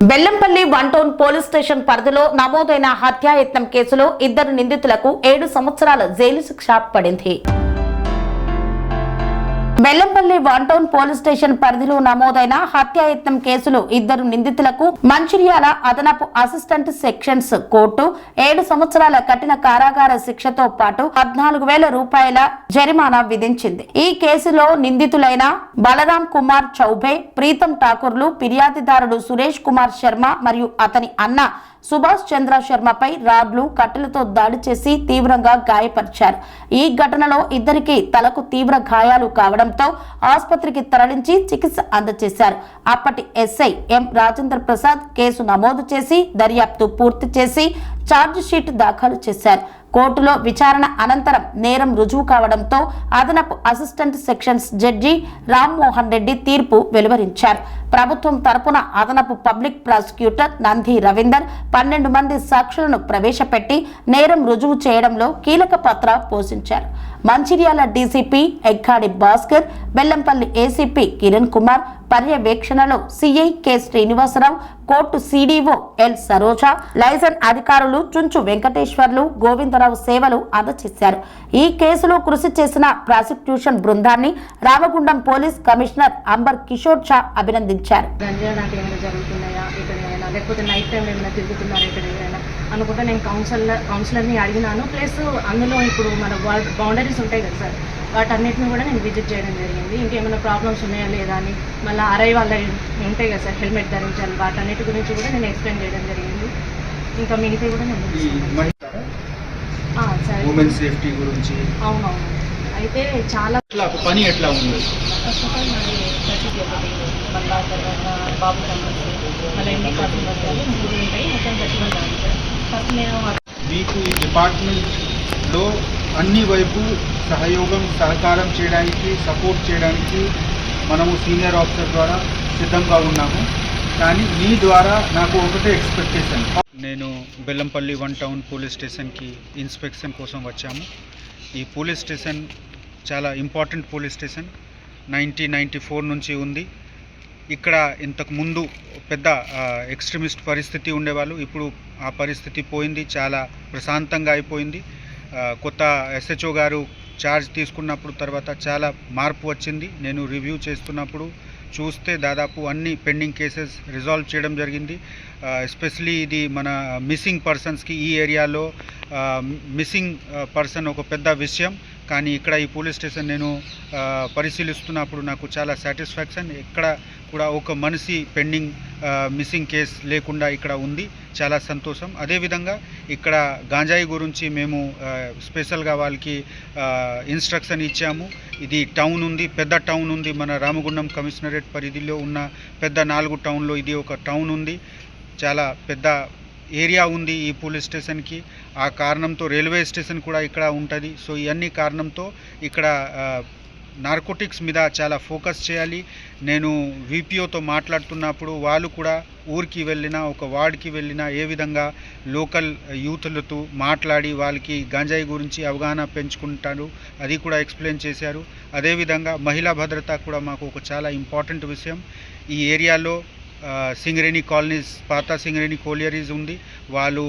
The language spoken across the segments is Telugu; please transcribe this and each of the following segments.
బెల్లంపల్లి 1 టౌన్ పోలీస్ స్టేషన్ పరిధిలో నమోదైన హత్యాయత్నం కేసులో 2 నిందితులకు 7 సంవత్సరాల జైలు శిక్ష పడింది. బెల్లంపల్లి 1 టౌన్ పోలీస్ స్టేషన్ పరిధిలో నమోదైన హత్యాయత్నం కేసులో 2 నిందితులకు మంచిర్యాల అదనపు అసిస్టెంట్ సెక్షన్స్ కోర్టు 7 సంవత్సరాల కఠిన కారాగార శిక్షతో పాటు 14,000 రూపాయల జరిమానా విధించింది. ఈ కేసులో నిందితులైన బలరాం కుమార్ చౌబే, ప్రీతం ఠాకూర్లు ఫిర్యాదుదారుడు సురేష్ కుమార్ శర్మ మరియు అతని అన్న సుభాష్ చంద్ర శర్మపై రాడ్లు, కట్టెలతో దాడి చేసి తీవ్రంగా గాయపరిచారు. ఈ ఘటనలో ఇద్దరికి తలకు తీవ్ర గాయాలు కావడంతో ఆసుపత్రికి తరలించి చికిత్స అందజేశారు. అప్పటి ఎస్ఐ ఎం రాజేంద్ర ప్రసాద్ కేసు నమోదు చేసి దర్యాప్తు పూర్తి చేసి ఛార్జ్ షీట్ దాఖలు చేశారు. కోర్టులో విచారణ అనంతరం నేరం రుజువు కావడంతో అదనపు assistant sections judge Rammohan Reddy తీర్పు వెలువరించారు. ప్రభుత్వం తరపున అదనపు పబ్లిక్ ప్రాసిక్యూటర్ నంది రవీందర్ 12 మంది సాక్షులను ప్రవేశపెట్టి నేరం రుజువు చేయడంలో కీలక పాత్ర పోషించారు. మంచిర్యాల డీసీపీ ఎగ్గాడి భాస్కర్, బెల్లంపల్లి ఏసీపీ కిరణ్ కుమార్ పర్యవేక్షణలో CI K Srinivasarao, court CDO L Saroja, liaison అధికారులు చుంచు వెంకటేశ్వర్లు, గోవిందరావు సేవలు అందజేశారు. ఈ కేసులో కృషి చేసిన ప్రాసిక్యూషన్ బృందాన్ని రామగుండం పోలీస్ కమిషనర్ అంబర్ కిషోర్ షా అభినందించారు. లేకపోతే నైట్ టైం ఏమైనా తిరుగుతున్నారు ఎక్కడైనా అనుకుంటే నేను కౌన్సిలర్ని అడిగినాను. ప్లస్ అందులో ఇప్పుడు మన బౌండరీస్ ఉంటాయి కదా సార్, వాటన్నిటిని కూడా నేను విజిట్ చేయడం జరిగింది. ఇంకేమైనా ప్రాబ్లమ్స్ ఉన్నాయా లేదా అని, మళ్ళీ అరై వాళ్ళ ఉంటాయి కదా సార్, హెల్మెట్ ధరించాలి, వాటన్నిటి గురించి కూడా నేను ఎక్స్ప్లెయిన్ చేయడం జరిగింది. ఇంకా మిగతా కూడా నేను సార్ ఉమెన్ సేఫ్టీ గురించి. అవునవును. అయితే చాలా పని ఎట్లా ఉంది? ఫస్ట్ ఆఫ్ ఆల్ మరి ప్రతికి ఒకటి మళ్ళా తర్వాత బాబు కమిటీ మళ్ళీ ఎన్ని కాపీ వర్గాలు 3 ఉంటాయి, మొత్తం 31 సార్. ఫస్ట్ నేను మీకు ఈ డిపార్ట్మెంట్లో అన్ని వైపు సహకారం చేయడానికి, సపోర్ట్ చేయడానికి మనము సీనియర్ ఆఫీసర్ ద్వారా సిద్ధంగా ఉన్నాము. కానీ మీ ద్వారా నాకు ఒకటే ఎక్స్పెక్టేషన్. నేను బెల్లంపల్లి 1 టౌన్ పోలీస్ స్టేషన్కి ఇన్స్పెక్షన్ కోసం వచ్చాము. ఈ పోలీస్ స్టేషన్ చాలా ఇంపార్టెంట్ పోలీస్ స్టేషన్. 1994 నుంచి ఉంది. ఇక్కడ ఇంతకు ముందు పెద్ద ఎక్స్ట్రీమిస్ట్ పరిస్థితి ఉండేవాళ్ళు. ఇప్పుడు ఆ పరిస్థితి పోయింది, చాలా ప్రశాంతంగా అయిపోయింది. కొత్త ఎస్హెచ్ఓ గారు ఛార్జ్ తీసుకున్నప్పుడు తర్వాత చాలా మార్పు వచ్చింది. నేను రివ్యూ చేస్తున్నప్పుడు చూస్తే దాదాపు అన్ని పెండింగ్ కేసెస్ రిజాల్వ్ చేయడం జరిగింది. ఎస్పెషలీ ఇది మన మిస్సింగ్ పర్సన్స్కి, ఈ ఏరియాలో మిస్సింగ్ పర్సన్ ఒక పెద్ద విషయం. కానీ ఇక్కడ ఈ పోలీస్ స్టేషన్ నేను పరిశీలిస్తున్నప్పుడు నాకు చాలా సాటిస్ఫాక్షన్. ఇక్కడ కూడా ఒక మనిషి పెండింగ్ మిస్సింగ్ కేస్ లేకుండా ఇక్కడ ఉంది, చాలా సంతోషం. అదేవిధంగా ఇక్కడ గాంజాయి గురించి మేము స్పెషల్గా వాళ్ళకి ఇన్స్ట్రక్షన్ ఇచ్చాము. ఇది టౌన్ ఉంది, పెద్ద టౌన్ ఉంది, మన రామగుండం కమిషనరేట్ పరిధిలో ఉన్న పెద్ద 4 టౌన్లో ఇది ఒక టౌన్ ఉంది. చాలా పెద్ద ఏరియా ఉంది ఈ పోలీస్ స్టేషన్కి. ఆ కారణంతో రైల్వే స్టేషన్ కూడా ఇక్కడ ఉంటుంది. సో ఇవన్నీ కారణంతో ఇక్కడ నార్కోటిక్స్ మీద చాలా ఫోకస్ చేయాలి. నేను విపిఓతో మాట్లాడుతున్నప్పుడు వాళ్ళు కూడా ఊరికి వెళ్ళినా, ఒక వార్డ్కి వెళ్ళినా ఏ విధంగా లోకల్ యూత్లతో మాట్లాడి వాళ్ళకి గంజాయి గురించి అవగాహన పెంచుకుంటారు, అది కూడా ఎక్స్ప్లెయిన్ చేశారు. అదేవిధంగా మహిళా భద్రత కూడా మాకు ఒక చాలా ఇంపార్టెంట్ విషయం. ఈ ఏరియాలో సింగరేణి కాలనీస్, పాత సింగరేణి కోలియరీస్ ఉంది. వాళ్ళు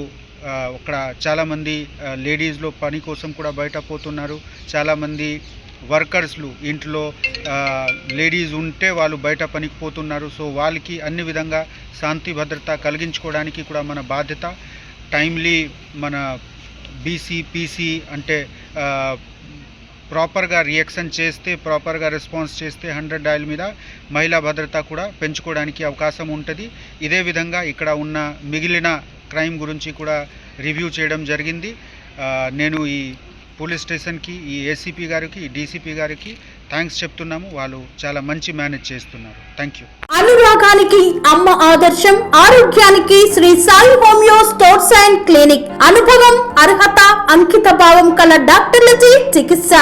అక్కడ చాలామంది లేడీస్లో పని కోసం కూడా బయట పోతున్నారు. చాలామంది వర్కర్స్లు ఇంట్లో లేడీస్ ఉంటే వాళ్ళు బయట పనికి పోతున్నారు. సో వాళ్ళకి అన్ని విధంగా శాంతి భద్రత కలిగించుకోవడానికి కూడా మన బాధ్యత. టైమ్లీ మన బీసీ పీసీ అంటే ప్రాపర్గా రియాక్షన్ చేస్తే, ప్రాపర్గా రెస్పాన్స్ చేస్తే 100 డయల్ మీద మహిళా భద్రత కూడా పెంచుకోవడానికి అవకాశం ఉంటుంది. ఇదే విధంగా ఇక్కడ ఉన్న మిగిలిన క్రైమ్ గురించి కూడా రివ్యూ చేయడం జరిగింది. నేను ఈ పోలీస్ స్టేషన్కి, ఈ ఏసీపీ గారికి, ఈ డీసీపీ గారికి థ్యాంక్స్ చెప్తున్నాము. వాళ్ళు చాలా మంచి మేనేజ్ చేస్తున్నారు. Thank you. అనురాగానికి అమ్మ ఆదర్శం, ఆరోగ్యానికి Sri Sai homeo stores and clinic. అనుభవం, అర్హత, అంకిత భావం కల డాక్టర్లచే చికిత్స.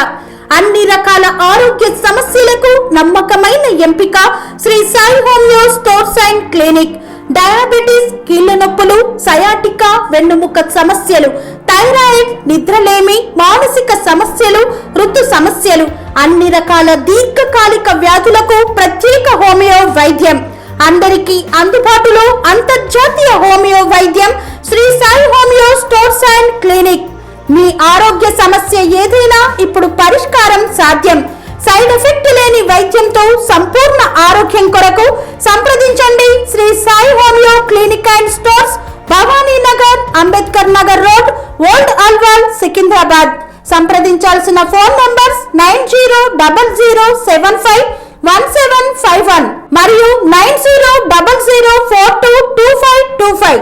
అన్ని రకాల ఆరోగ్య సమస్యలకు నమ్మకమైన ఎంపిక Sri Sai homeo stores and clinic. Diabetes, కీళ్ల నొప్పులు, సయాటికా, వెన్నుముక సమస్యలు, థైరాయిడ్, నిద్రలేమి, మానసిక సమస్యలు, ఋతు సమస్యలు, అన్ని రకాల దీర్ఘకాలిక వ్యాధులకు ప్రత్యేక హోమియో వైద్యం. అందరికీ అందుబాటులో అంతర్జాతీయ హోమియో వైద్యం Sri Sai homeo stores and clinic. మీ ఆరోగ్య సమస్య ఏదైనా ఇప్పుడు పరిష్కారం సాధ్యం. సైడ్ ఎఫెక్ట్ లేని వైద్యంతో సంపూర్ణ ఆరోగ్యం కొరకు సంప్రదించండి Sri Sai homeo clinic and stores, Bhavani Nagar, Ambedkar Nagar road, old Alwal, Secunderabad. సంప్రదించాల్సిన ఫోన్ నంబర్స్ 9000751751 మరియు 9000422525.